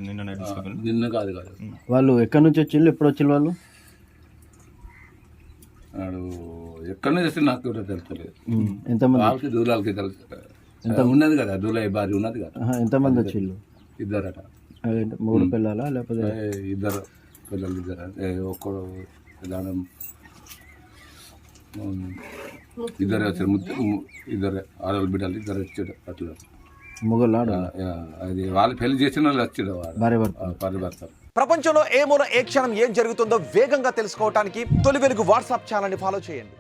నిన్న నైట్ తీసుకెళ్ళి. నిన్న కాదు వాళ్ళు ఎక్కడి నుంచి వచ్చిళ్ళు, ఎప్పుడు వచ్చిళ్ళు వాళ్ళు? వాడు ఎక్కడి నుంచి వస్తే నాకు కూడా తెలుస్తలేదు. ఎంతమంది? వాళ్ళకి దూరాలకి తెలుసు. ఉన్నది కదా దూల భార్య ఉన్నది కదా. ఎంతమంది వచ్చిళ్ళు? ఇద్దరట. మూడు పిల్లలా లేకపోతే? ఇద్దరు పిల్లలు, ఇద్దరు. ఒక్కడు దాని ఇద్దరే వచ్చారు, ఇద్దరే ఆడవాళ్ళ బిడ్డలు ఇద్దరు వచ్చాడు. అట్లా మొగలు అది వాళ్ళు పెళ్లి చేసిన వాళ్ళు వచ్చాడు, భార్య భర్త. ప్రపంచంలో ఏ మూల ఏ క్షణం ఏం జరుగుతుందో వేగంగా తెలుసుకోవడానికి తొలి వెలుగు వాట్సాప్ ఛానల్ని ఫాలో చేయండి.